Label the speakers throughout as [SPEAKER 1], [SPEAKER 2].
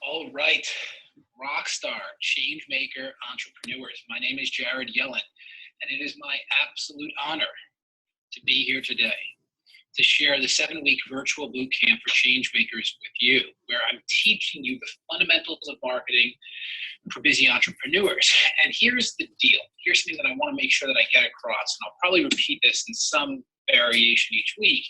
[SPEAKER 1] All right, rock star, change maker, entrepreneurs. My name is Jared Yellen, and it is my absolute honor to be here today to share the 7-week virtual boot camp for change makers with you, where I'm teaching you the fundamentals of marketing for busy entrepreneurs. And here's the deal. Here's something that I want to make sure that I get across, and I'll probably repeat this in some variation each week.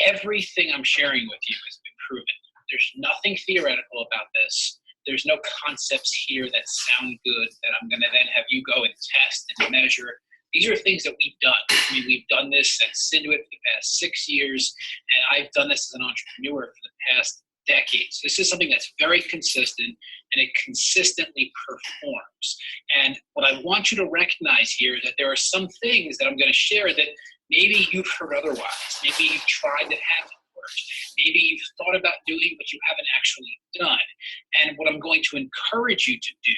[SPEAKER 1] Everything I'm sharing with you has been proven. There's nothing theoretical about this. There's no concepts here that sound good that I'm going to then have you go and test and measure. These are things that we've done. I mean, we've done this at Cinduit for the past 6 years, and I've done this as an entrepreneur for the past decades. This is something that's very consistent, and it consistently performs. And what I want you to recognize here is that there are some things that I'm going to share that maybe you've heard otherwise. Maybe you've tried that haven't worked. Maybe you've thought about doing, but you haven't actually done. And what I'm going to encourage you to do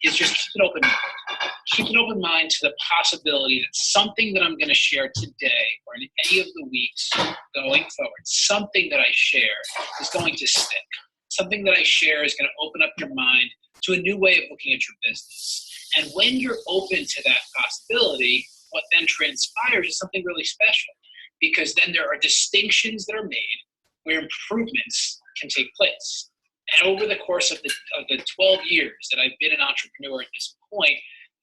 [SPEAKER 1] is just keep an open mind. Keep an open mind to the possibility that something that I'm going to share today or in any of the weeks going forward, something that I share is going to stick. Something that I share is going to open up your mind to a new way of looking at your business. And when you're open to that possibility, what then transpires is something really special, because then there are distinctions that are made where improvements can take place. And over the course of the 12 years that I've been an entrepreneur at this point,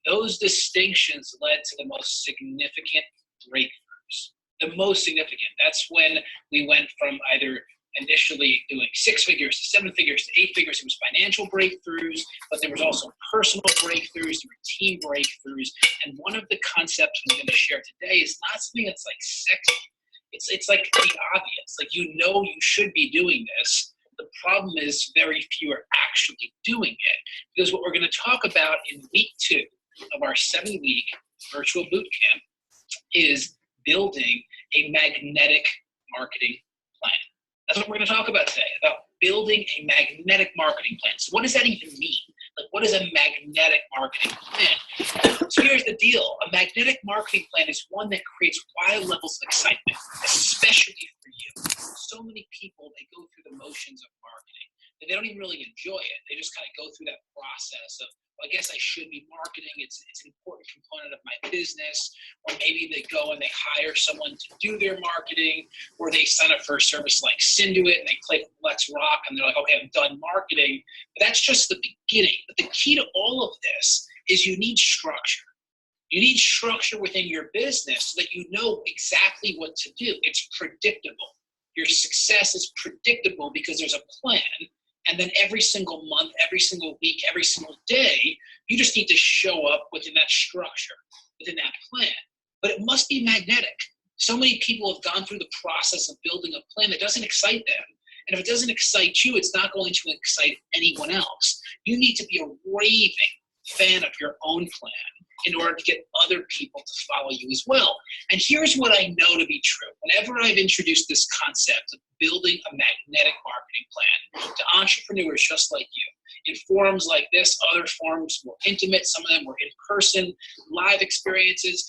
[SPEAKER 1] those distinctions led to the most significant breakthroughs. The most significant. That's when we went from either initially doing 6 figures to 7 figures to 8 figures. It was financial breakthroughs, but there was also personal breakthroughs, there were team breakthroughs. And one of the concepts I'm going to share today is not something that's like sexy. It's like the obvious. Like, you know, you should be doing this. The problem is very few are actually doing it. Because what we're going to talk about in week 2 of our 7-week virtual boot camp is building a magnetic marketing plan. That's what we're going to talk about today, about building a magnetic marketing plan. So what does that even mean? Like, what is a magnetic marketing plan? So here's the deal. A magnetic marketing plan is one that creates wild levels of excitement, especially for you. So many people, they go through the motions of marketing, and they don't even really enjoy it. They just kind of go through that process of, well, I guess I should be marketing. It's an important component of my business. Or maybe they go and they hire someone to do their marketing, or they sign up for a service like Cinduit and they click Let's Rock and they're like, okay, I'm done marketing. But that's just the beginning. But the key to all of this is you need structure. You need structure within your business so that you know exactly what to do. It's predictable. Your success is predictable because there's a plan. And then every single month, every single week, every single day, you just need to show up within that structure, within that plan. But it must be magnetic. So many people have gone through the process of building a plan that doesn't excite them. And if it doesn't excite you, it's not going to excite anyone else. You need to be a raving fan of your own plan in order to get other people to follow you as well. And here's what I know to be true. Whenever I've introduced this concept of building a magnetic marketing plan to entrepreneurs just like you, in forums like this, other forums more intimate, some of them were in-person, live experiences,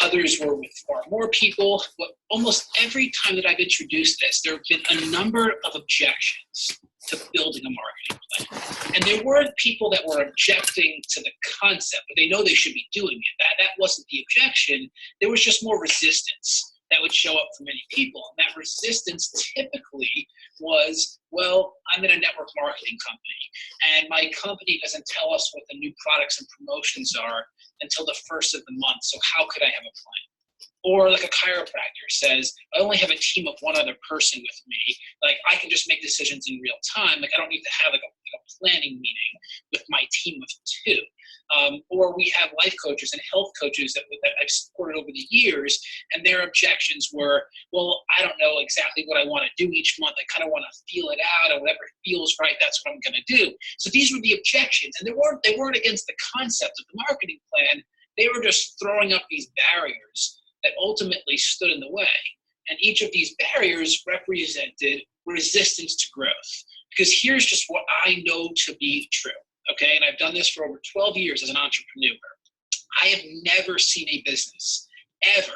[SPEAKER 1] others were with far more people. But almost every time that I've introduced this, there have been a number of objections to building a marketing plan. And there weren't people that were objecting to the concept, but they know they should be doing it. That wasn't the objection. There was just more resistance that would show up for many people. And that resistance typically was, well, I'm in a network marketing company, and my company doesn't tell us what the new products and promotions are until the first of the month, so how could I have a plan? Or like a chiropractor says, I only have a team of one other person with me. Like, I can just make decisions in real time. Like, I don't need to have like a planning meeting with my team of 2. Or we have life coaches and health coaches that I've supported over the years, and their objections were, well, I don't know exactly what I want to do each month. I kind of want to feel it out, and whatever feels right, that's what I'm going to do. So these were the objections, and they weren't against the concept of the marketing plan. They were just throwing up these barriers that ultimately stood in the way. And each of these barriers represented resistance to growth. Because here's just what I know to be true, okay? And I've done this for over 12 years as an entrepreneur. I have never seen a business ever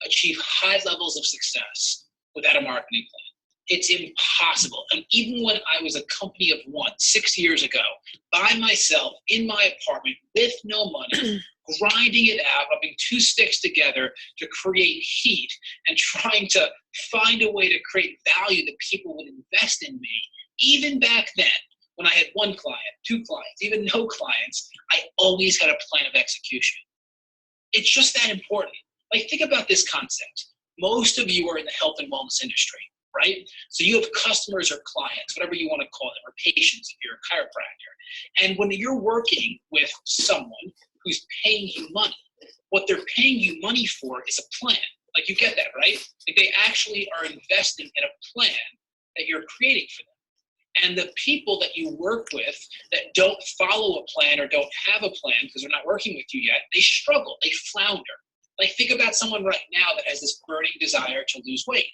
[SPEAKER 1] achieve high levels of success without a marketing plan. It's impossible. And even when I was a company of one 6 years ago, by myself in my apartment with no money, grinding it out, rubbing two sticks together to create heat and trying to find a way to create value that people would invest in me, even back then, when I had one client, two clients, even no clients, I always had a plan of execution. It's just that important. Like, think about this concept. Most of you are in the health and wellness industry, right? So you have customers or clients, whatever you want to call them, or patients if you're a chiropractor. And when you're working with someone who's paying you money, what they're paying you money for is a plan. Like, you get that, right? Like, they actually are investing in a plan that you're creating for them. And the people that you work with that don't follow a plan or don't have a plan because they're not working with you yet, they struggle, they flounder. Like, think about someone right now that has this burning desire to lose weight,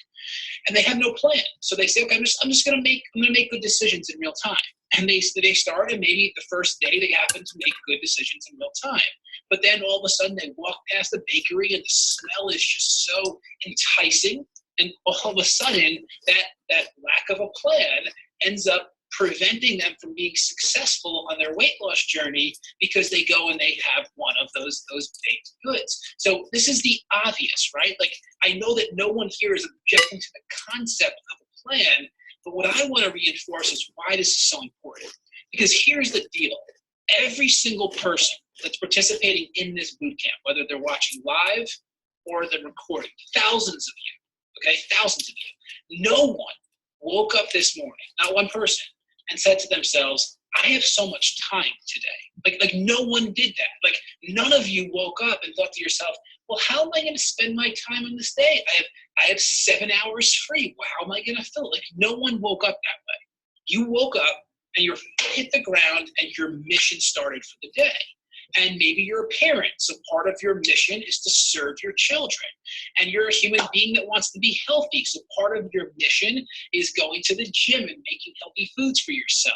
[SPEAKER 1] and they have no plan. So they say, okay, I'm just gonna make good decisions in real time. And they start, and maybe the first day they happen to make good decisions in real time. But then all of a sudden they walk past the bakery and the smell is just so enticing. And all of a sudden that lack of a plan ends up preventing them from being successful on their weight loss journey because they go and they have one of those baked goods. So this is the obvious, right? Like, I know that no one here is objecting to the concept of a plan, but what I want to reinforce is why this is so important. Because here's the deal. Every single person that's participating in this boot camp, whether they're watching live or they're recording, thousands of you, okay, thousands of you, no one woke up this morning, not one person, and said to themselves, I have so much time today. Like no one did that. Like, none of you woke up and thought to yourself, well, how am I going to spend my time in this day? I have 7 hours free. Well, how am I going to fill it? Like, no one woke up that way. You woke up and you hit the ground and your mission started for the day. And maybe you're a parent, so part of your mission is to serve your children. And you're a human being that wants to be healthy, so part of your mission is going to the gym and making healthy foods for yourself.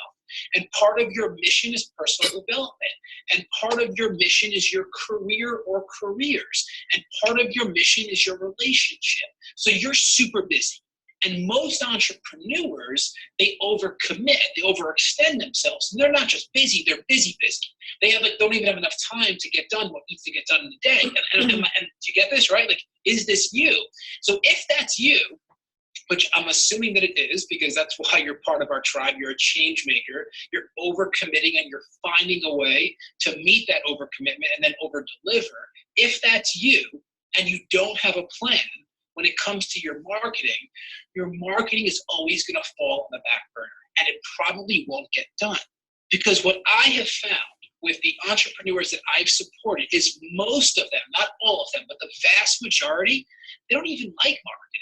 [SPEAKER 1] And part of your mission is personal development. And part of your mission is your career or careers. And part of your mission is your relationship. So you're super busy. And most entrepreneurs, they overcommit, they overextend themselves. And they're not just busy, they're busy. They don't even have enough time to get done what needs to get done in the day. And you get this, right? Like, is this you? So if that's you, which I'm assuming that it is, because that's why you're part of our tribe, you're a change maker, you're overcommitting and you're finding a way to meet that overcommitment and then over-deliver. If that's you and you don't have a plan, when it comes to your marketing is always going to fall on the back burner, and it probably won't get done. Because what I have found with the entrepreneurs that I've supported is most of them, not all of them, but the vast majority, they don't even like marketing.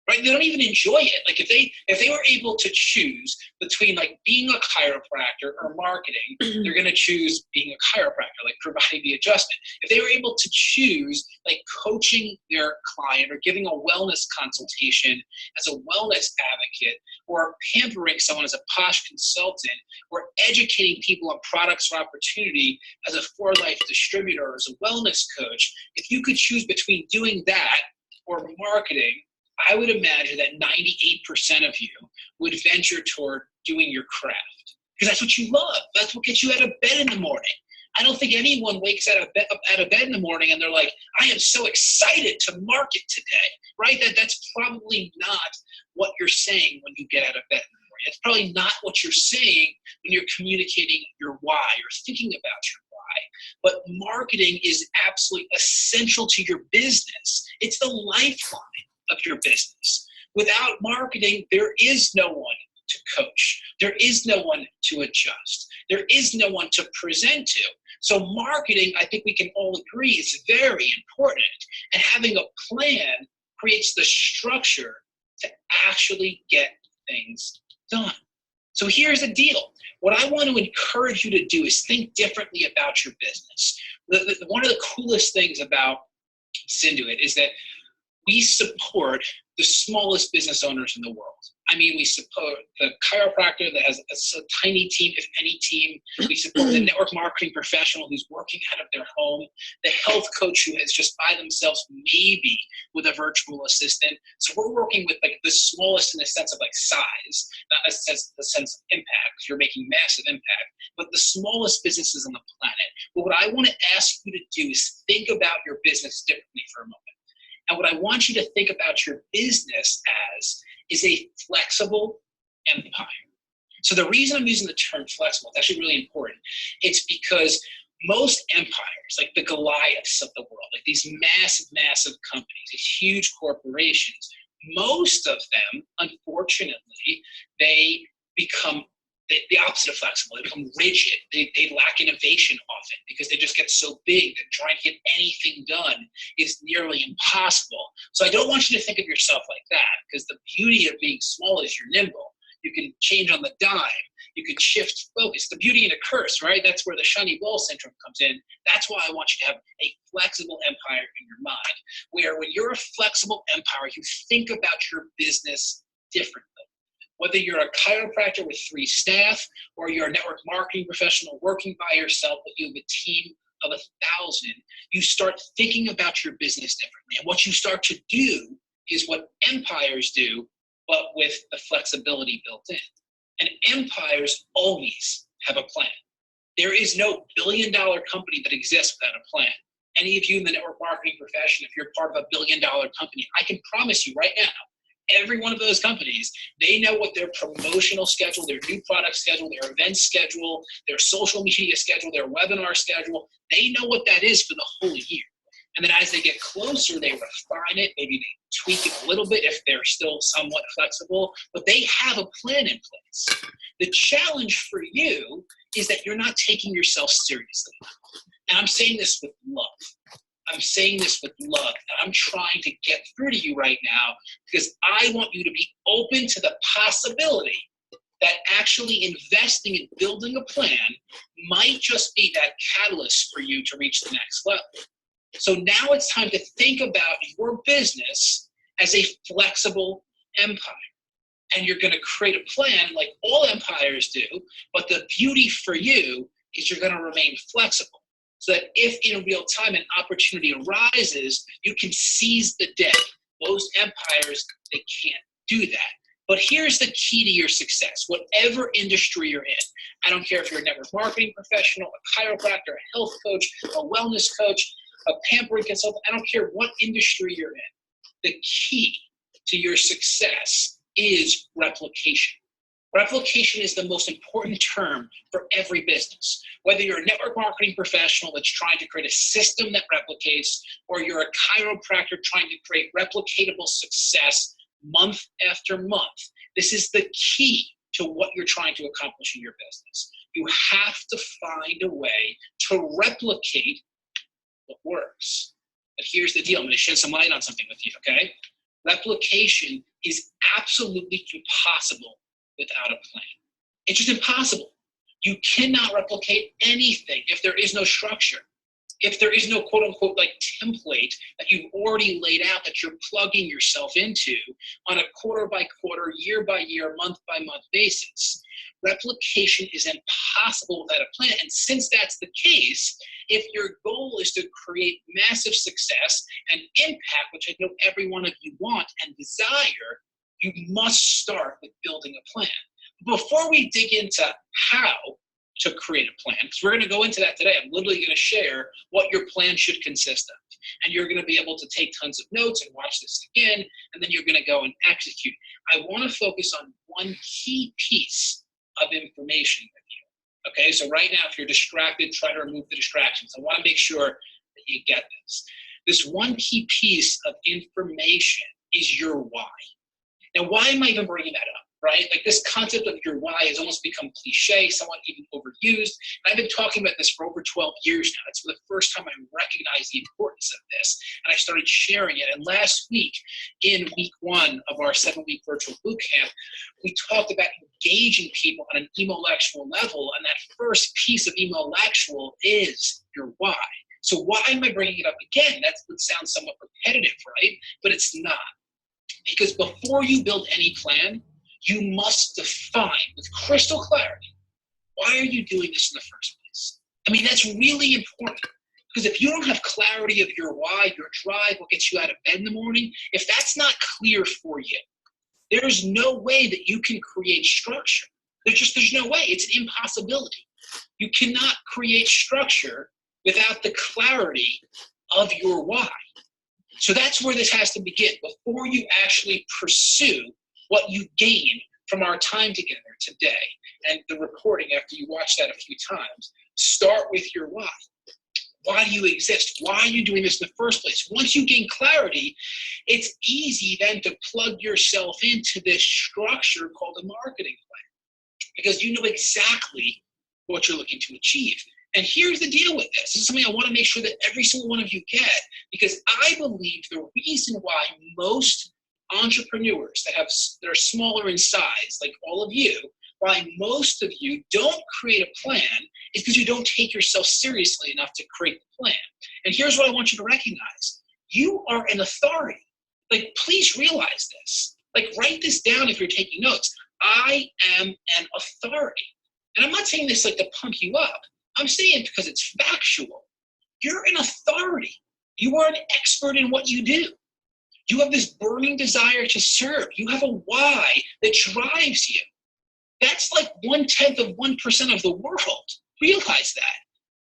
[SPEAKER 1] Right? They don't even enjoy it. Like, if they were able to choose between like being a chiropractor or marketing, they're going to choose being a chiropractor, like providing the adjustment. If they were able to choose like coaching their client or giving a wellness consultation as a wellness advocate, or pampering someone as a posh consultant, or educating people on products or opportunity as a For Life distributor or as a wellness coach, if you could choose between doing that or marketing, I would imagine that 98% of you would venture toward doing your craft, because that's what you love. That's what gets you out of bed in the morning. I don't think anyone wakes out of bed in the morning and they're like, I am so excited to market today, right? That's probably not what you're saying when you get out of bed in the morning. It's probably not what you're saying when you're communicating your why or thinking about your why. But marketing is absolutely essential to your business. It's the lifeline of your business. Without marketing, there is no one to coach. There is no one to adjust. There is no one to present to. So marketing, I think we can all agree, is very important. And having a plan creates the structure to actually get things done. So here's the deal. What I want to encourage you to do is think differently about your business. One of the coolest things about Synduit is that we support the smallest business owners in the world. I mean, we support the chiropractor that has a tiny team, if any team. We support the network marketing professional who's working out of their home, the health coach who is just by themselves, maybe with a virtual assistant. So we're working with like the smallest in the sense of like size, not a sense, the sense of impact. You're making massive impact, but the smallest businesses on the planet. But what I want to ask you to do is think about your business differently for a moment. And what I want you to think about your business as is a flexible empire. So the reason I'm using the term flexible, it's actually really important. It's because most empires, like the Goliaths of the world, like these massive, massive companies, these huge corporations, most of them, unfortunately, they become the opposite of flexible. They become rigid. They lack innovation often because they just get so big that trying to get anything done is nearly impossible. So I don't want you to think of yourself like that, because the beauty of being small is you're nimble. You can change on the dime. You can shift focus. The beauty and a curse, right? That's where the shiny ball syndrome comes in. That's why I want you to have a flexible empire in your mind, where when you're a flexible empire, you think about your business differently. Whether you're a chiropractor with 3 staff or you're a network marketing professional working by yourself, but you have a team of 1,000, you start thinking about your business differently. And what you start to do is what empires do, but with the flexibility built in. And empires always have a plan. There is no billion-dollar company that exists without a plan. Any of you in the network marketing profession, if you're part of a billion-dollar company, I can promise you right now, every one of those companies, they know what their promotional schedule, their new product schedule, their event schedule, their social media schedule, their webinar schedule, they know what that is for the whole year. And then as they get closer, they refine it, maybe they tweak it a little bit if they're still somewhat flexible, but they have a plan in place. The challenge for you is that you're not taking yourself seriously. And I'm saying this with love. I'm saying this with love, and I'm trying to get through to you right now because I want you to be open to the possibility that actually investing in building a plan might just be that catalyst for you to reach the next level. So now it's time to think about your business as a flexible empire. And you're going to create a plan like all empires do, but the beauty for you is you're going to remain flexible. So that if in real time an opportunity arises, you can seize the day. Most empires, they can't do that. But here's the key to your success, whatever industry you're in. I don't care if you're a network marketing professional, a chiropractor, a health coach, a wellness coach, a pampering consultant, I don't care what industry you're in. The key to your success is replication. Replication is the most important term for every business. Whether you're a network marketing professional that's trying to create a system that replicates, or you're a chiropractor trying to create replicatable success month after month, this is the key to what you're trying to accomplish in your business. You have to find a way to replicate what works. But here's the deal. I'm going to shed some light on something with you, okay? Replication is absolutely impossible without a plan. It's just impossible. You cannot replicate anything if there is no structure. If there is no quote unquote like template that you've already laid out that you're plugging yourself into on a quarter by quarter, year by year, month by month basis. Replication is impossible without a plan. And since that's the case, if your goal is to create massive success and impact, which I know every one of you want and desire, you must start with building a plan. Before we dig into how to create a plan, because we're going to go into that today, I'm literally going to share what your plan should consist of. And you're going to be able to take tons of notes and watch this again, and then you're going to go and execute. I want to focus on one key piece of information with you. Okay, so right now, if you're distracted, try to remove the distractions. I want to make sure that you get this. This one key piece of information is your why. Now, why am I even bringing that up, right? Like this concept of your why has almost become cliche, somewhat even overused. And I've been talking about this for over 12 years now. It's for the first time I recognized the importance of this, and I started sharing it. And last week, in week 1 of our 7-week virtual bootcamp, we talked about engaging people on an emolectual level, and that first piece of emolectual is your why. So why am I bringing it up again? That would sound somewhat repetitive, right? But it's not. Because before you build any plan, you must define with crystal clarity, why are you doing this in the first place? I mean, that's really important. Because if you don't have clarity of your why, your drive, what gets you out of bed in the morning, if that's not clear for you, there's no way that you can create structure. There's no way. It's an impossibility. You cannot create structure without the clarity of your why. So that's where this has to begin. Before you actually pursue what you gain from our time together today and the recording after you watch that a few times, start with your why. Why do you exist? Why are you doing this in the first place? Once you gain clarity, it's easy then to plug yourself into this structure called a marketing plan, because you know exactly what you're looking to achieve. And here's the deal with this. This is something I want to make sure that every single one of you get, because I believe the reason why most entrepreneurs that are smaller in size, like all of you, why most of you don't create a plan is because you don't take yourself seriously enough to create the plan. And here's what I want you to recognize. You are an authority. Like, please realize this. Like, write this down if you're taking notes. I am an authority. And I'm not saying this like to pump you up. I'm saying it because it's factual. You're an authority. You are an expert in what you do. You have this burning desire to serve. You have a why that drives you. That's like 1/10 of 1% of the world. Realize that.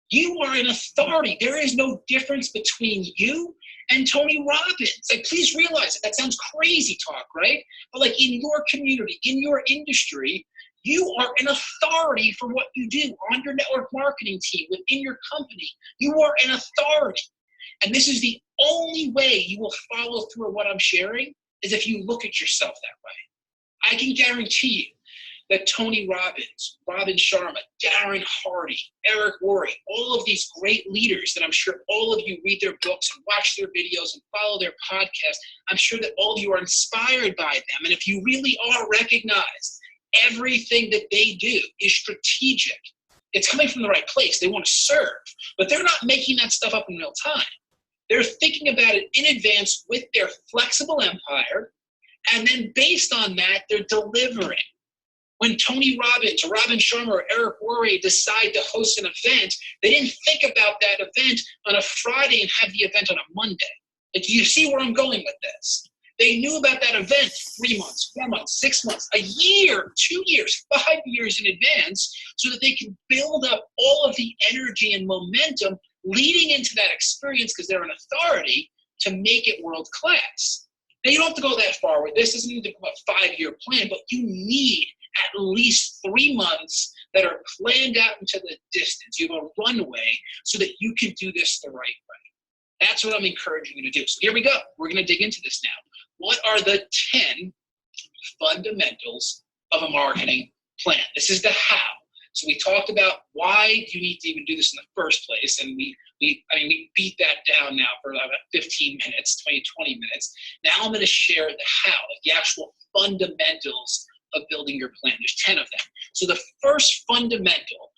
[SPEAKER 1] You are an authority. There is no difference between you and Tony Robbins. Like, please realize it. That sounds crazy talk, right? But like in your community, in your industry, you are an authority for what you do on your network marketing team, within your company. You are an authority. And this is the only way you will follow through on what I'm sharing, is if you look at yourself that way. I can guarantee you that Tony Robbins, Robin Sharma, Darren Hardy, Eric Worre, all of these great leaders that I'm sure all of you read their books and watch their videos and follow their podcasts, I'm sure that all of you are inspired by them. And if you really are, recognize everything that they do is strategic. It's coming from the right place. They want to serve, but they're not making that stuff up in real time. They're thinking about it in advance with their flexible empire, and then based on that, they're delivering. When Tony Robbins or Robin Sharma or Eric Worre decide to host an event, they didn't think about that event on a Friday and have the event on a Monday. Like, do you see where I'm going with this? They knew about that event 3 months, 4 months, 6 months, a year, 2 years, 5 years in advance, so that they can build up all of the energy and momentum leading into that experience, because they're an authority, to make it world class. Now, you don't have to go that far with this. This isn't even a 5-year plan, but you need at least 3 months that are planned out into the distance. You have a runway so that you can do this the right way. That's what I'm encouraging you to do. So here we go. We're going to dig into this now. What are the 10 fundamentals of a marketing plan? This is the how. So we talked about why you need to even do this in the first place, and we beat that down now for about 15 minutes, 20 minutes. Now I'm going to share the how, like the actual fundamentals of building your plan. There's 10 of them. So the first fundamental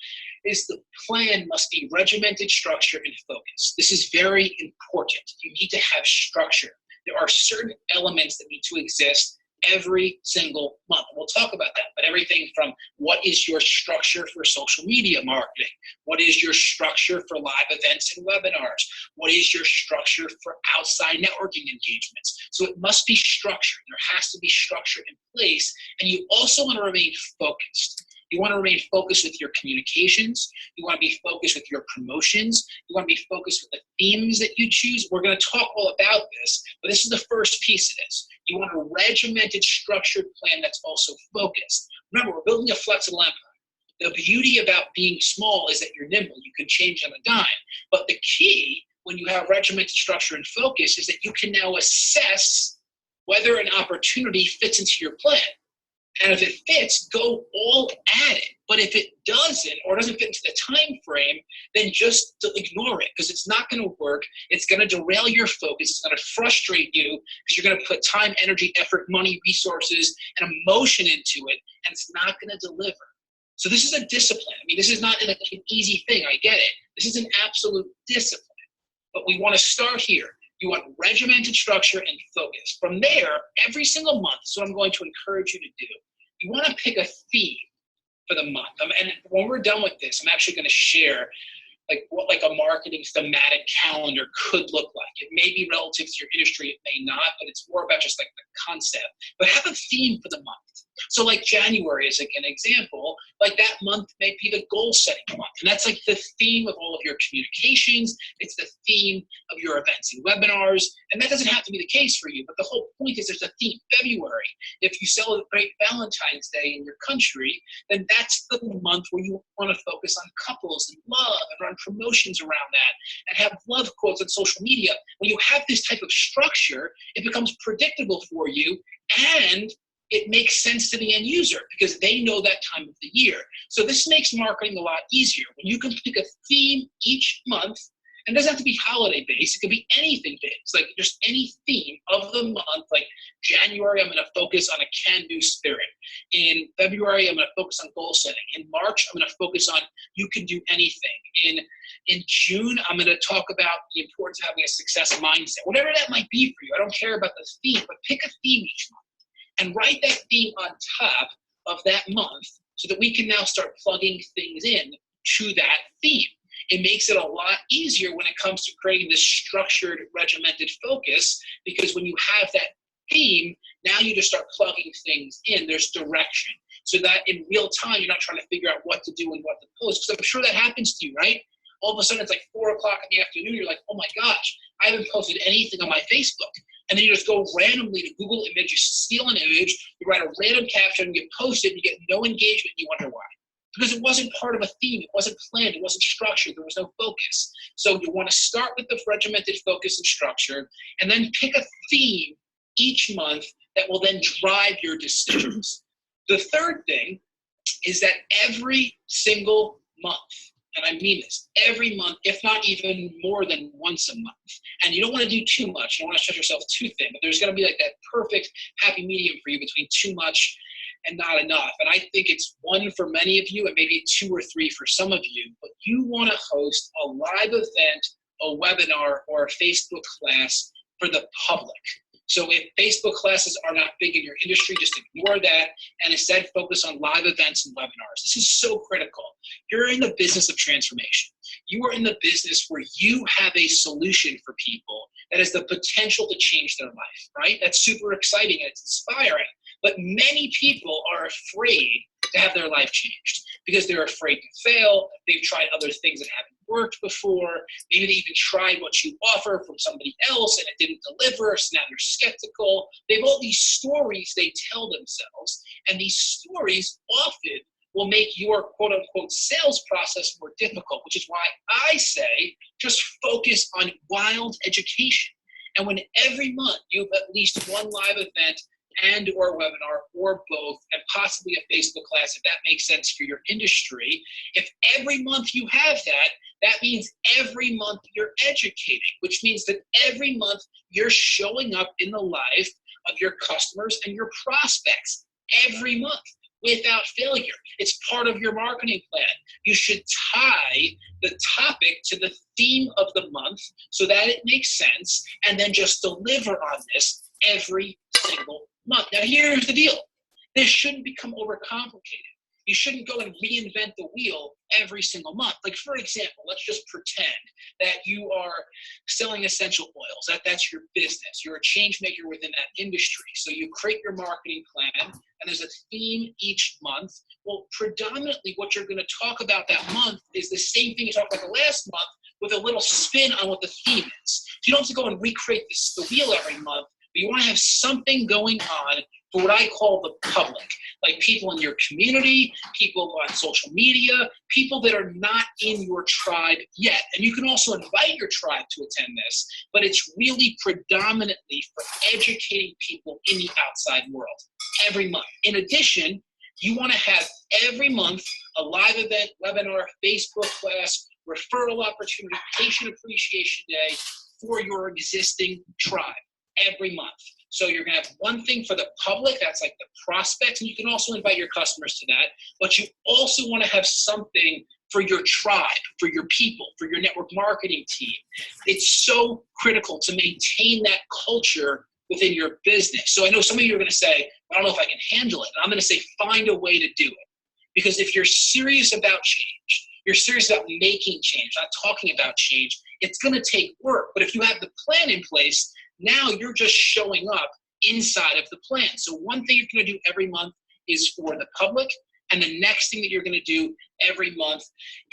[SPEAKER 1] is the plan must be regimented, structure, and focus. This is very important. You need to have structure. There are certain elements that need to exist every single month. We'll talk about that, but everything from what is your structure for social media marketing? What is your structure for live events and webinars? What is your structure for outside networking engagements? So it must be structured. There has to be structure in place, and you also want to remain focused. You want to remain focused with your communications. You want to be focused with your promotions. You want to be focused with the themes that you choose. We're going to talk all about this, but this is the first piece of this. You want a regimented, structured plan that's also focused. Remember, we're building a flexible empire. The beauty about being small is that you're nimble. You can change on a dime. But the key when you have regimented, structure, and focus is that you can now assess whether an opportunity fits into your plan. And if it fits, go all at it. But if it doesn't, or doesn't fit into the time frame, then just ignore it, because it's not going to work. It's going to derail your focus. It's going to frustrate you, because you're going to put time, energy, effort, money, resources, and emotion into it, and it's not going to deliver. So this is a discipline. I mean, this is not an easy thing. I get it. This is an absolute discipline. But we want to start here. You want regimented structure and focus. From there, every single month, so I'm going to encourage you to do, you want to pick a theme for the month. And when we're done with this, I'm actually going to share what a marketing thematic calendar could look like. It may be relative to your industry, it may not, but it's more about just like the concept. But have a theme for the month. So like January is like an example, like that month may be the goal setting month. And that's like the theme of all of your communications. It's the theme of your events and webinars. And that doesn't have to be the case for you, but the whole point is there's a theme. February, if you celebrate Valentine's Day in your country, then that's the month where you want to focus on couples and love and run promotions around that and have love quotes on social media. When you have this type of structure, it becomes predictable for you and it makes sense to the end user because they know that time of the year. So this makes marketing a lot easier. When you can pick a theme each month, and it doesn't have to be holiday based, it could be anything based, like just any theme of the month. Like January, I'm gonna focus on a can-do spirit. In February, I'm gonna focus on goal setting. In March, I'm gonna focus on you can do anything. In June, I'm gonna talk about the importance of having a success mindset. Whatever that might be for you, I don't care about the theme, but pick a theme each month. And write that theme on top of that month so that we can now start plugging things in to that theme. It makes it a lot easier when it comes to creating this structured, regimented focus, because when you have that theme, now you just start plugging things in. There's direction. So that in real time, you're not trying to figure out what to do and what to post. Because I'm sure that happens to you, right? All of a sudden, it's like 4 o'clock in the afternoon. You're like, oh my gosh, I haven't posted anything on my Facebook. And then you just go randomly to Google Images, steal an image, you write a random caption, you post it, and you get no engagement, and you wonder why. Because it wasn't part of a theme, it wasn't planned, it wasn't structured, there was no focus. So you want to start with the regimented focus and structure, and then pick a theme each month that will then drive your decisions. The third thing is that every single month, and I mean this, every month, if not even more than once a month. And you don't want to do too much. You don't want to stretch yourself too thin, but there's going to be like that perfect happy medium for you between too much and not enough. And I think it's one for many of you and maybe 2 or 3 for some of you, but you want to host a live event, a webinar, or a Facebook class for the public. So if Facebook classes are not big in your industry, just ignore that and instead focus on live events and webinars. This is so critical. You're in the business of transformation. You are in the business where you have a solution for people that has the potential to change their life, right? That's super exciting and it's inspiring. But many people are afraid to have their life changed because they're afraid to fail. They've tried other things that haven't worked before. Maybe they even tried what you offer from somebody else and it didn't deliver, so now they're skeptical. They have all these stories they tell themselves, and these stories often will make your quote-unquote sales process more difficult, which is why I say just focus on wild education. And when every month you have at least one live event and or webinar or both, and possibly a Facebook class if that makes sense for your industry, if every month you have that, that means every month you're educating, which means that every month you're showing up in the life of your customers and your prospects every month without failure. It's part of your marketing plan. You should tie the topic to the theme of the month so that it makes sense, and then just deliver on this every single month. Now here's the deal. This shouldn't become overcomplicated. You shouldn't go and reinvent the wheel every single month. Like for example, let's just pretend that you are selling essential oils. That's your business. You're a change maker within that industry. So you create your marketing plan and there's a theme each month. Well, predominantly what you're going to talk about that month is the same thing you talked about the last month with a little spin on what the theme is. So you don't have to go and recreate the wheel every month, but you want to have something going on for what I call the public, like people in your community, people on social media, people that are not in your tribe yet. And you can also invite your tribe to attend this, but it's really predominantly for educating people in the outside world every month. In addition, you want to have every month a live event, webinar, Facebook class, referral opportunity, patient appreciation day for your existing tribe every month. So you're going to have one thing for the public, that's like the prospects, and you can also invite your customers to that, but you also want to have something for your tribe, for your people, for your network marketing team. It's so critical to maintain that culture within your business. So I know some of you are going to say, I don't know if I can handle it. And I'm going to say, find a way to do it. Because if you're serious about change, you're serious about making change, not talking about change, it's going to take work. But if you have the plan in place, now you're just showing up inside of the plan. So one thing you're going to do every month is for the public. And the next thing that you're going to do every month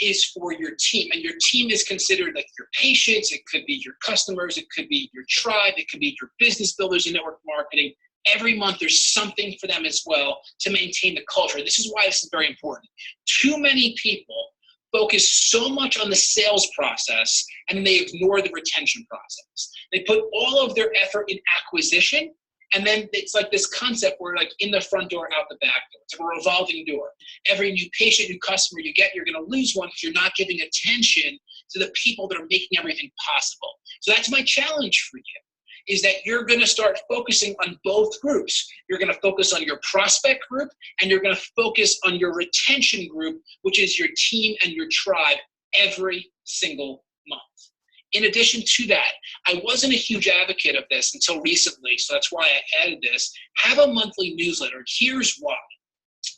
[SPEAKER 1] is for your team. And your team is considered like your patients. It could be your customers. It could be your tribe. It could be your business builders in network marketing. Every month there's something for them as well to maintain the culture. This is why this is very important. Too many people focus so much on the sales process and they ignore the retention process. They put all of their effort in acquisition, and then it's like this concept where like in the front door, out the back door. It's a revolving door. Every new patient, new customer you get, you're going to lose one because you're not giving attention to the people that are making everything possible. So that's my challenge for you, is that you're going to start focusing on both groups. You're going to focus on your prospect group, and you're going to focus on your retention group, which is your team and your tribe, every single month. In addition to that, I wasn't a huge advocate of this until recently, so that's why I added this. Have a monthly newsletter. Here's why.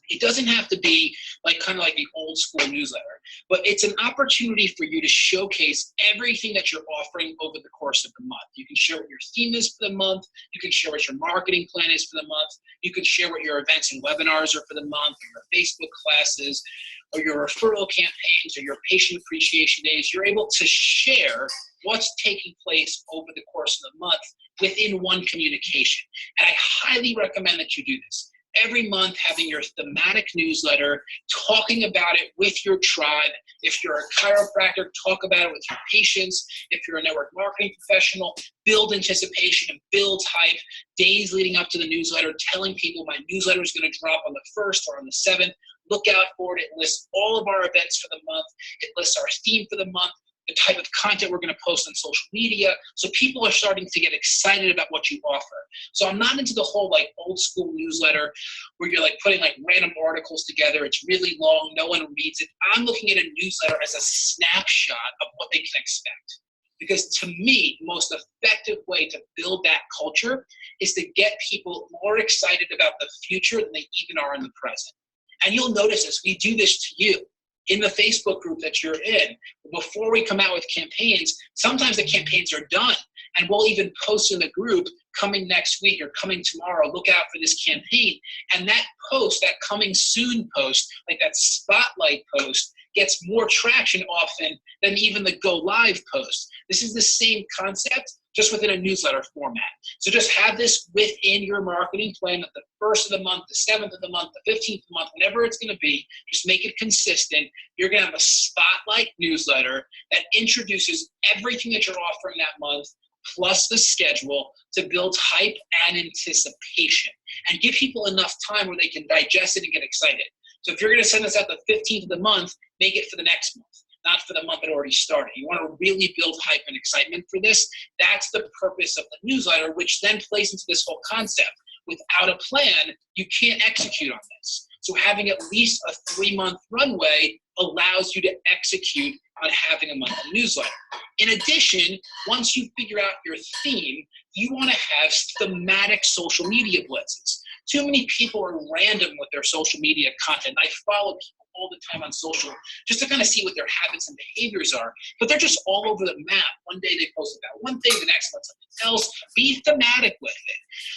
[SPEAKER 1] It doesn't have to be like kind of like the old school newsletter, but it's an opportunity for you to showcase everything that you're offering over the course of the month. You can share what your theme is for the month. You can share what your marketing plan is for the month. You can share what your events and webinars are for the month, or your Facebook classes, or your referral campaigns, or your patient appreciation days. You're able to share what's taking place over the course of the month within one communication. And I highly recommend that you do this. Every month, having your thematic newsletter, talking about it with your tribe. If you're a chiropractor, talk about it with your patients. If you're a network marketing professional, build anticipation and build hype. Days leading up to the newsletter, telling people my newsletter is going to drop on the 1st or on the 7th. Look out for it. It lists all of our events for the month. It lists our theme for the month, the type of content we're going to post on social media. So people are starting to get excited about what you offer. So I'm not into the whole like old school newsletter where you're like putting like random articles together. It's really long. No one reads it. I'm looking at a newsletter as a snapshot of what they can expect. Because to me, the most effective way to build that culture is to get people more excited about the future than they even are in the present. And you'll notice this. We do this to you. In the Facebook group that you're in, before we come out with campaigns, sometimes the campaigns are done, and we'll even post in the group, coming next week or coming tomorrow, look out for this campaign. And that post, that coming soon post, like that spotlight post, gets more traction often than even the go live post. This is the same concept, just within a newsletter format. So just have this within your marketing plan at the 1st of the month, the 7th of the month, the 15th of the month, whenever it's going to be. Just make it consistent. You're going to have a spotlight newsletter that introduces everything that you're offering that month, plus the schedule, to build hype and anticipation, and give people enough time where they can digest it and get excited. So if you're going to send this out the 15th of the month, make it for the next month, not for the month that already started. You want to really build hype and excitement for this. That's the purpose of the newsletter, which then plays into this whole concept. Without a plan, you can't execute on this. So having at least a 3-month runway allows you to execute on having a monthly newsletter. In addition, once you figure out your theme, you want to have thematic social media blitzes. Too many people are random with their social media content. I follow people all the time on social just to kind of see what their habits and behaviors are, but they're just all over the map. One day they post about one thing, the next month something else. Be thematic with it.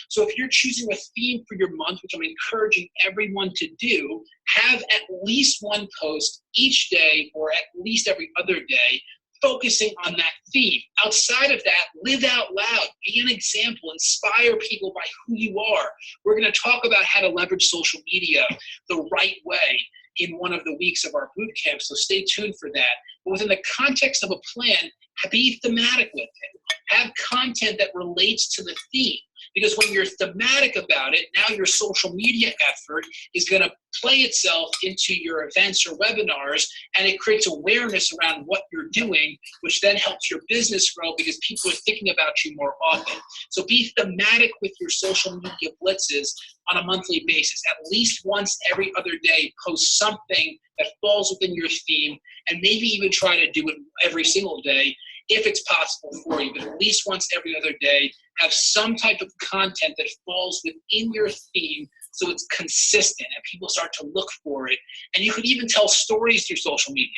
[SPEAKER 1] So if you're choosing a theme for your month, which I'm encouraging everyone to do, have at least one post each day or at least every other day focusing on that theme. Outside of that, live out loud, be an example, inspire people by who you are. We're going to talk about how to leverage social media the right way in one of the weeks of our boot camp, so stay tuned for that. But within the context of a plan, be thematic with it. Have content that relates to the theme. Because when you're thematic about it, now your social media effort is going to play itself into your events or webinars, and it creates awareness around what you're doing, which then helps your business grow because people are thinking about you more often. So be thematic with your social media blitzes on a monthly basis. At least once every other day, post something that falls within your theme, and maybe even try to do it every single day if it's possible for you, but at least once every other day, have some type of content that falls within your theme so it's consistent and people start to look for it. And you could even tell stories through social media.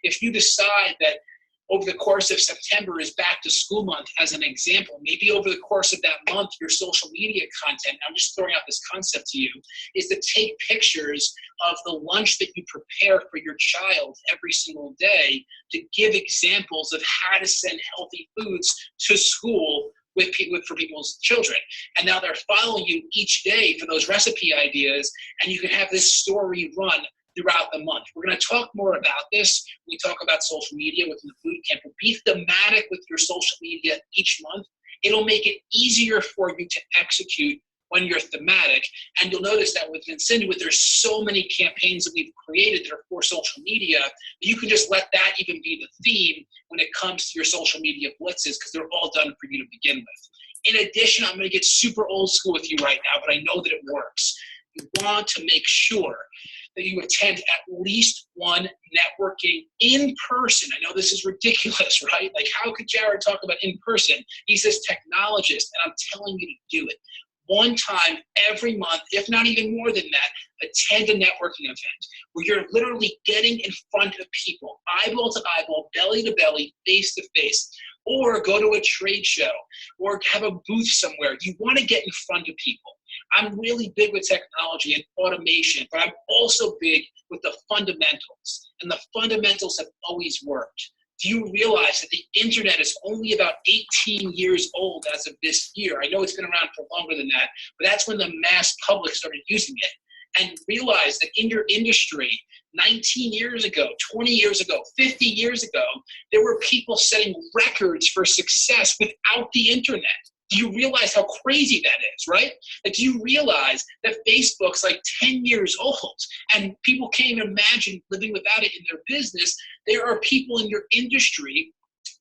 [SPEAKER 1] If you decide that over the course of September is back to school month, as an example, maybe over the course of that month, your social media content, I'm just throwing out this concept to you, is to take pictures of the lunch that you prepare for your child every single day to give examples of how to send healthy foods to school for people's children. And now they're following you each day for those recipe ideas, and you can have this story run throughout the month. We're going to talk more about this when we talk about social media within the boot camp. But be thematic with your social media each month. It'll make it easier for you to execute when you're thematic. And you'll notice that within Cindywood, there's so many campaigns that we've created that are for social media. You can just let that even be the theme when it comes to your social media blitzes, because they're all done for you to begin with. In addition, I'm going to get super old school with you right now, but I know that it works. You want to make sure that you attend at least one networking in person. I know this is ridiculous, right? Like, how could Jared talk about in person? He's this technologist, and I'm telling you to do it. One time every month, if not even more than that, attend a networking event where you're literally getting in front of people, eyeball to eyeball, belly to belly, face to face, or go to a trade show or have a booth somewhere. You want to get in front of people. I'm really big with technology and automation, but I'm also big with the fundamentals, and the fundamentals have always worked. Do you realize that the internet is only about 18 years old as of this year? I know it's been around for longer than that, but that's when the mass public started using it. And realize that in your industry, 19 years ago, 20 years ago, 50 years ago, there were people setting records for success without the internet. Do you realize how crazy that is, right? Like, do you realize that Facebook's like 10 years old and people can't even imagine living without it in their business? There are people in your industry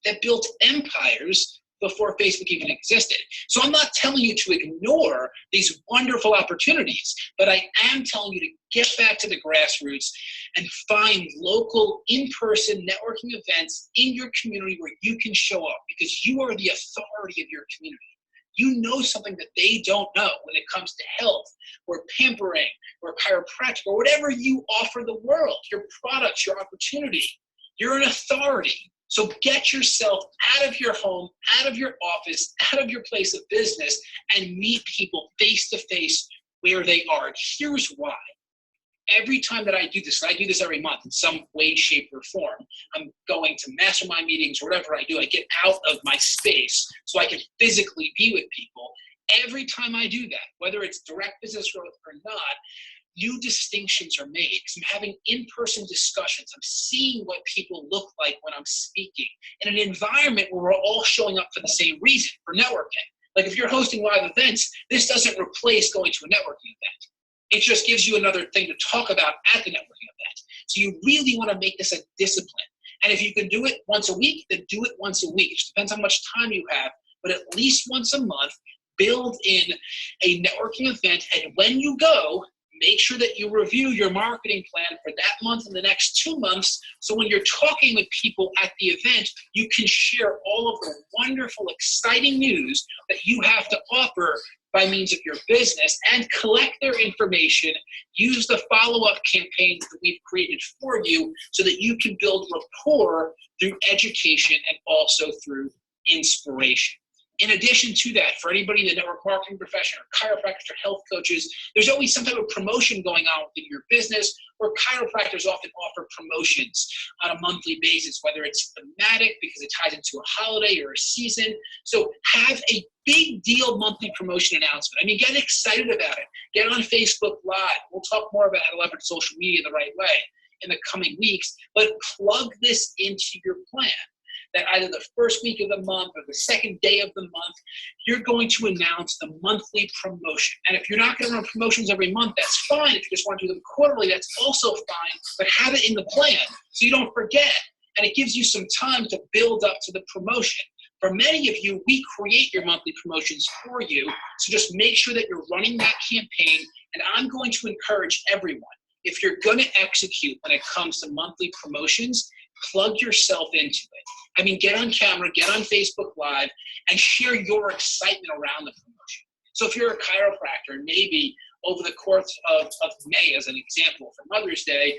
[SPEAKER 1] that built empires before Facebook even existed. So I'm not telling you to ignore these wonderful opportunities, but I am telling you to get back to the grassroots and find local in-person networking events in your community where you can show up, because you are the authority of your community. You know something that they don't know when it comes to health or pampering or chiropractic or whatever you offer the world, your products, your opportunity. You're an authority. So get yourself out of your home, out of your office, out of your place of business, and meet people face to face where they are. And here's why. Every time that I do this, and I do this every month in some way, shape, or form, I'm going to mastermind meetings or whatever I do, I get out of my space so I can physically be with people. Every time I do that, whether it's direct business growth or not, new distinctions are made. Because I'm having in-person discussions. I'm seeing what people look like when I'm speaking in an environment where we're all showing up for the same reason, for networking. Like, if you're hosting live events, this doesn't replace going to a networking event. It just gives you another thing to talk about at the networking event. So you really want to make this a discipline. And if you can do it once a week, then do it once a week. It just depends how much time you have, but at least once a month, build in a networking event. And when you go, make sure that you review your marketing plan for that month and the next 2 months. So when you're talking with people at the event, you can share all of the wonderful, exciting news that you have to offer by means of your business, and collect their information, use the follow-up campaigns that we've created for you so that you can build rapport through education and also through inspiration. In addition to that, for anybody in the network marketing profession or chiropractors or health coaches, there's always some type of promotion going on within your business, where chiropractors often offer promotions on a monthly basis, whether it's thematic because it ties into a holiday or a season. So have a big deal monthly promotion announcement. I mean, get excited about it. Get on Facebook Live. We'll talk more about how to leverage social media the right way in the coming weeks, but plug this into your plan. that either the first week of the month or the second day of the month, you're going to announce the monthly promotion. And if you're not going to run promotions every month, that's fine. If you just want to do them quarterly, that's also fine. But have it in the plan so you don't forget. And it gives you some time to build up to the promotion. For many of you, we create your monthly promotions for you. So just make sure that you're running that campaign. And I'm going to encourage everyone, if you're going to execute when it comes to monthly promotions, plug yourself into it. I mean, get on camera, get on Facebook Live, and share your excitement around the promotion. So if you're a chiropractor, maybe over the course of May, as an example, for Mother's Day,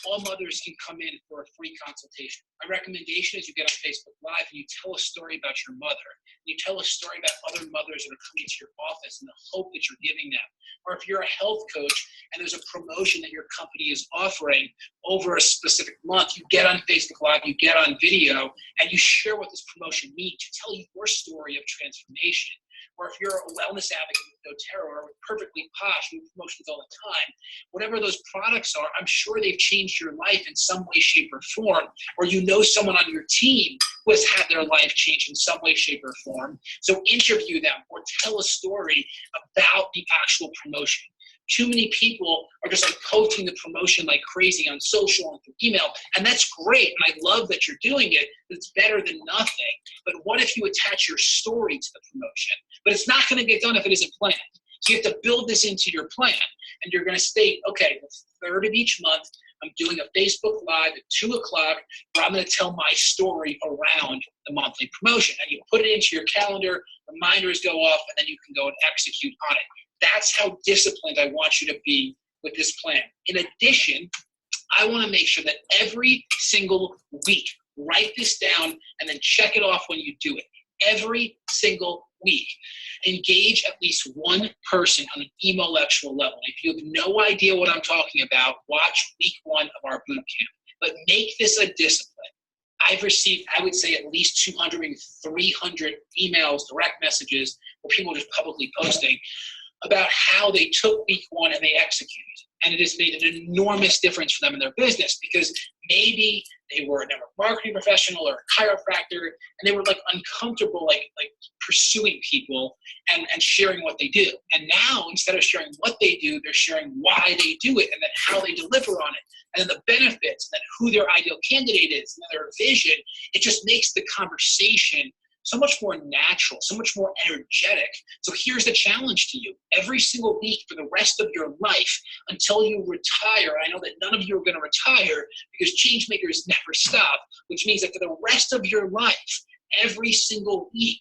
[SPEAKER 1] all mothers can come in for a free consultation. My recommendation is you get on Facebook Live and you tell a story about your mother. You tell a story about other mothers that are coming to your office and the hope that you're giving them. Or if you're a health coach and there's a promotion that your company is offering over a specific month, you get on Facebook Live, you get on video, and you share what this promotion means. You tell your story of transformation. Or if you're a wellness advocate with DoTERRA or Perfectly Posh, we do promotions all the time, whatever those products are, I'm sure they've changed your life in some way, shape, or form, or you know someone on your team who has had their life changed in some way, shape, or form. So interview them or tell a story about the actual promotion. Too many people are just like posting the promotion like crazy on social and through email, and that's great, and I love that you're doing it. It's better than nothing. But what if you attach your story to the promotion? But it's not going to get done if it isn't planned. So you have to build this into your plan, and you're going to state, okay, the third of each month, I'm doing a Facebook Live at 2 o'clock where I'm going to tell my story around the monthly promotion. And you put it into your calendar, reminders go off, and then you can go and execute on it. That's how disciplined I want you to be with this plan. In addition, I want to make sure that every single week, write this down and then check it off when you do it. Every single week, engage at least one person on an intellectual level. If you have no idea what I'm talking about, watch week 1 of our boot camp. But make this a discipline. I've received, I would say, at least 200 and 300 emails, direct messages, or people just publicly posting about how they took week 1 and they executed. And it has made an enormous difference for them in their business because maybe they were a network marketing professional or a chiropractor and they were like uncomfortable like pursuing people and sharing what they do. And now instead of sharing what they do, they're sharing why they do it and then how they deliver on it and then the benefits and then who their ideal candidate is and their vision. It just makes the conversation so much more natural, so much more energetic. So here's the challenge to you. Every single week for the rest of your life until you retire, I know that none of you are going to retire because change makers never stop, which means that for the rest of your life, every single week,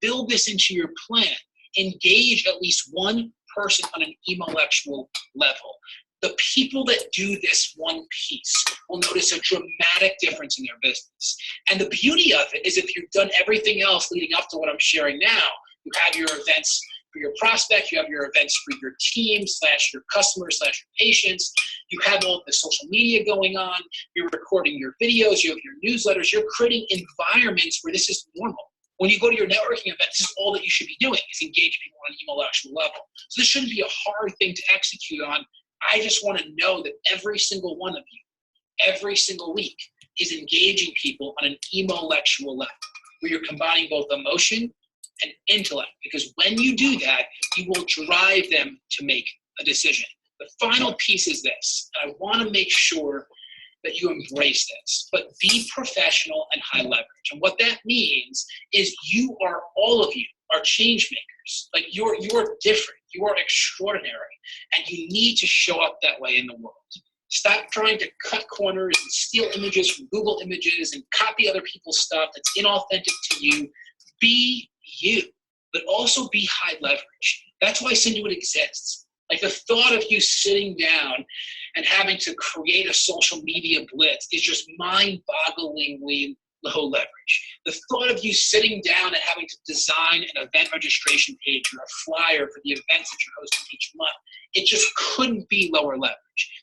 [SPEAKER 1] build this into your plan. Engage at least one person on an intellectual level. The people that do this one piece will notice a dramatic difference in their business. And the beauty of it is if you've done everything else leading up to what I'm sharing now, you have your events for your prospect, you have your events for your team / your customers / your patients, you have all the social media going on, you're recording your videos, you have your newsletters, you're creating environments where this is normal. When you go to your networking event, this is all that you should be doing is engage people on an intellectual level. So this shouldn't be a hard thing to execute on. I just want to know that every single one of you, every single week, is engaging people on an intellectual level, where you're combining both emotion and intellect. Because when you do that, you will drive them to make a decision. The final piece is this, and I want to make sure that you embrace this, but be professional and high leverage. And what that means is all of you are change makers. Like you're different, you are extraordinary, and you need to show up that way in the world. Stop trying to cut corners and steal images from Google Images and copy other people's stuff that's inauthentic to you. Be you, but also be high leverage. That's why Synduit exists. Like the thought of you sitting down and having to create a social media blitz is just mind-bogglingly low leverage. The thought of you sitting down and having to design an event registration page or a flyer for the events that you're hosting each month, it just couldn't be lower leverage.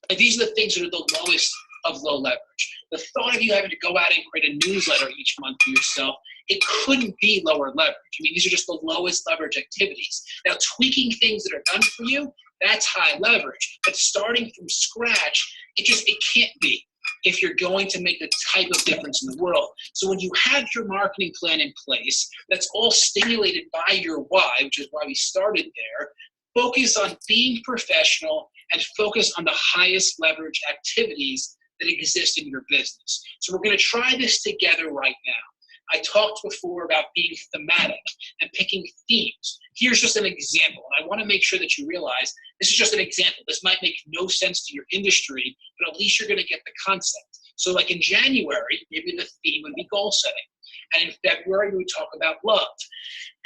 [SPEAKER 1] Like these are the things that are the lowest of low leverage. The thought of you having to go out and create a newsletter each month for yourself, it couldn't be lower leverage. These are just the lowest leverage activities. Now, tweaking things that are done for you, that's high leverage. But starting from scratch, it can't be. if you're going to make the type of difference in the world. So when you have your marketing plan in place, that's all stimulated by your why, which is why we started there, focus on being professional and focus on the highest leverage activities that exist in your business. So we're going to try this together right now. I talked before about being thematic and picking themes. Here's just an example, and I want to make sure that you realize this is just an example. This might make no sense to your industry, but at least you're going to get the concept. So like in January, maybe the theme would be goal setting. And in February, we would talk about love.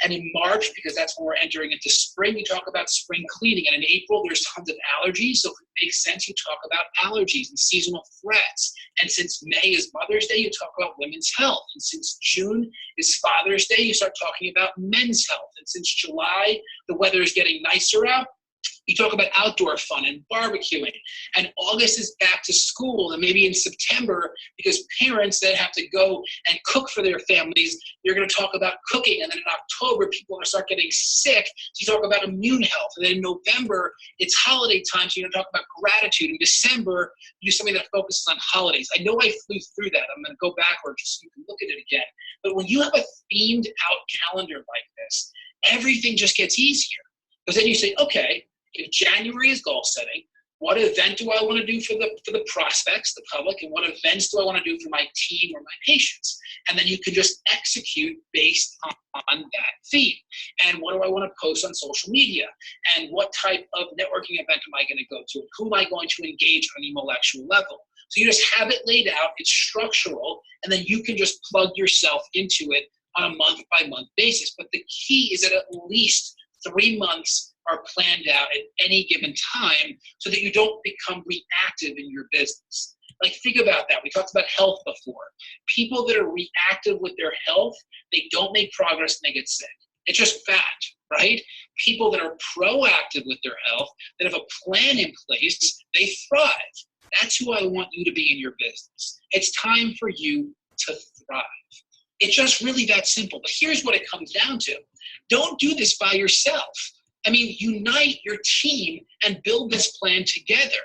[SPEAKER 1] And in March, because that's when we're entering into spring, we talk about spring cleaning. And in April, there's tons of allergies. So if it makes sense, you talk about allergies and seasonal threats. And since May is Mother's Day, you talk about women's health. And since June is Father's Day, you start talking about men's health. And since July, the weather is getting nicer out, you talk about outdoor fun and barbecuing. And August is back to school. And maybe in September, because parents then have to go and cook for their families, you're going to talk about cooking. And then in October, people are going to start getting sick. So you talk about immune health. And then in November, it's holiday time. So you're going to talk about gratitude. In December, you do something that focuses on holidays. I know I flew through that. I'm going to go backwards just so you can look at it again. But when you have a themed out calendar like this, everything just gets easier. Because then you say, okay, if January is goal setting, what event do I want to do for the prospects, the public, and what events do I want to do for my team or my patients? And then you can just execute based on that theme. And what do I want to post on social media? And what type of networking event am I going to go to? And who am I going to engage on a molecular level? So you just have it laid out, it's structural, and then you can just plug yourself into it on a month-by-month basis. But the key is that at least 3 months are planned out at any given time so that you don't become reactive in your business. Like, think about that. We talked about health before. People that are reactive with their health, they don't make progress and they get sick. It's just fact, right? People that are proactive with their health, that have a plan in place, they thrive. That's who I want you to be in your business. It's time for you to thrive. It's just really that simple. But here's what it comes down to. Don't do this by yourself. I mean, unite your team and build this plan together.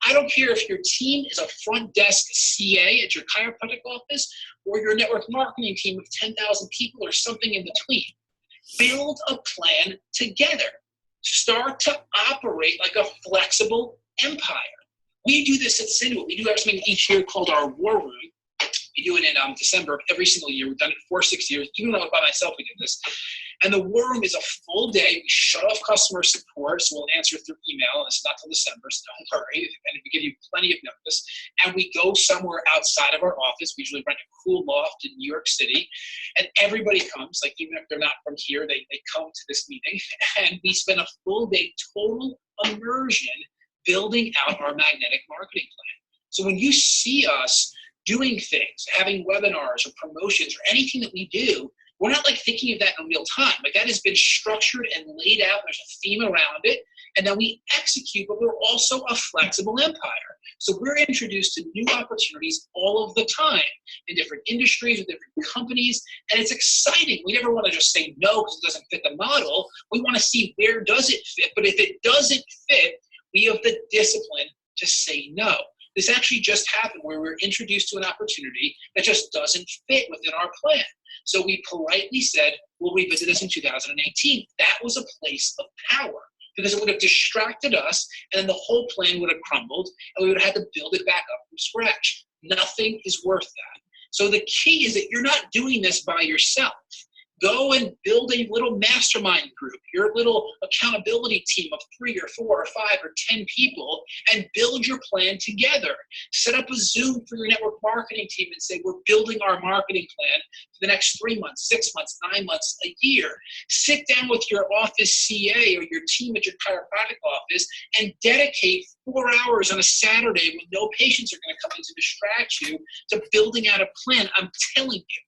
[SPEAKER 1] I don't care if your team is a front desk CA at your chiropractic office or your network marketing team of 10,000 people or something in between. Build a plan together. Start to operate like a flexible empire. We do this at Cinewood. We do have something each year called our War Room. We do it in December of every single year. We've done it for 6 years. Even though by myself we did this. And the War Room is a full day. We shut off customer support, so we'll answer through email. And it's not till December, so don't worry. And we give you plenty of notice. And we go somewhere outside of our office. We usually rent a cool loft in New York City. And everybody comes, like even if they're not from here, they come to this meeting. And we spend a full day total immersion building out our magnetic marketing plan. So when you see us doing things, having webinars or promotions or anything that we do, we're not like thinking of that in real time. Like that has been structured and laid out. There's a theme around it. And then we execute, but we're also a flexible empire. So we're introduced to new opportunities all of the time in different industries, with different companies. And it's exciting. We never want to just say no because it doesn't fit the model. We want to see where does it fit. But if it doesn't fit, we have the discipline to say no. This actually just happened where we were introduced to an opportunity that just doesn't fit within our plan. So we politely said, we'll revisit this in 2018. That was a place of power because it would have distracted us and then the whole plan would have crumbled and we would have had to build it back up from scratch. Nothing is worth that. So the key is that you're not doing this by yourself. Go and build a little mastermind group, your little accountability team of 3 or 4 or 5 or 10 people, and build your plan together. Set up a Zoom for your network marketing team and say, we're building our marketing plan for the next 3 months, 6 months, 9 months, a year. Sit down with your office CA or your team at your chiropractic office and dedicate 4 hours on a Saturday when no patients are going to come in to distract you to building out a plan. I'm telling you.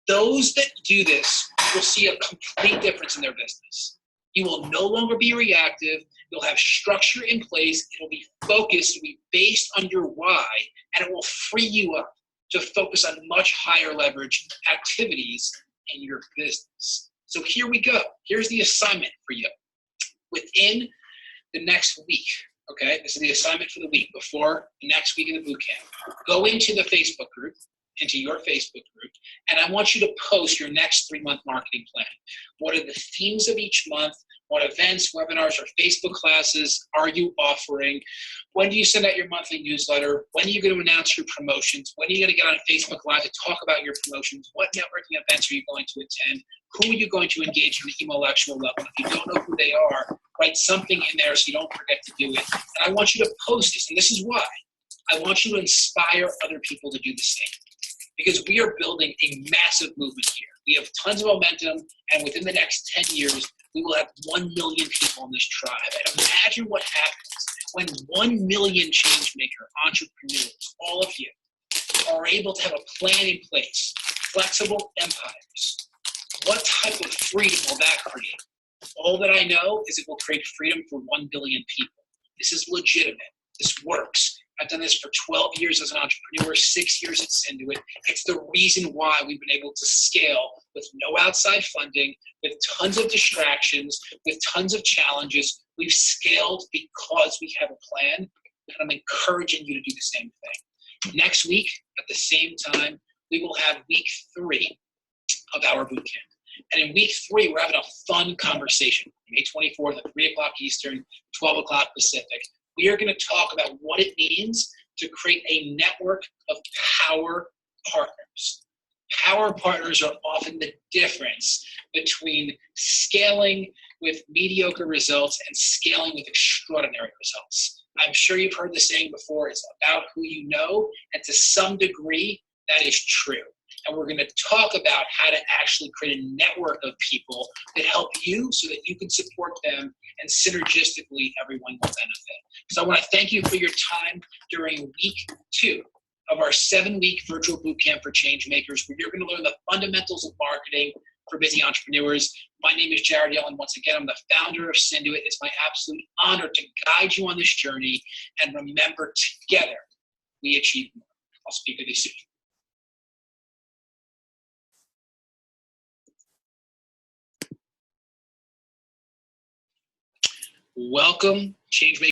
[SPEAKER 1] Those that do this will see a complete difference in their business. You will no longer be reactive. You'll have structure in place. It'll be focused. It'll be based on your why, and it will free you up to focus on much higher leverage activities in your business. So here we go. Here's the assignment for you. Within the next week, Okay, this is the assignment for the week before the next week of the boot camp. Go into the Facebook group, into your Facebook group, and I want you to post your next 3-month marketing plan. What are the themes of each month? What events, webinars, or Facebook classes are you offering? When do you send out your monthly newsletter? When are you going to announce your promotions? When are you going to get on Facebook Live to talk about your promotions? What networking events are you going to attend? Who are you going to engage on the email lecture level? If you don't know who they are, write something in there so you don't forget to do it. And I want you to post this, and this is why. I want you to inspire other people to do the same, because we are building a massive movement here. We have tons of momentum, and within the next 10 years, we will have 1 million people in this tribe. And imagine what happens when 1 million change maker entrepreneurs, all of you, are able to have a plan in place, flexible empires. What type of freedom will that create? All that I know is it will create freedom for 1 billion people. This is legitimate. This works. I've done this for 12 years as an entrepreneur, 6 years at Cinduit. It's the reason why we've been able to scale with no outside funding, with tons of distractions, with tons of challenges. We've scaled because we have a plan, and I'm encouraging you to do the same thing. Next week, at the same time, we will have week 3 of our boot camp. And in week 3, we're having a fun conversation. May 24th at 3 o'clock Eastern, 12 o'clock Pacific. We are going to talk about what it means to create a network of power partners. Power partners are often the difference between scaling with mediocre results and scaling with extraordinary results. I'm sure you've heard the saying before, it's about who you know, and to some degree, that is true. And we're going to talk about how to actually create a network of people that help you so that you can support them, and synergistically everyone will benefit. So I want to thank you for your time during week 2 of our 7-week virtual bootcamp for change makers, where you're going to learn the fundamentals of marketing for busy entrepreneurs. My name is Jared Yellen. Once again, I'm the founder of Cinduit. It's my absolute honor to guide you on this journey. And remember, together we achieve more. I'll speak with you soon. Welcome, change makers.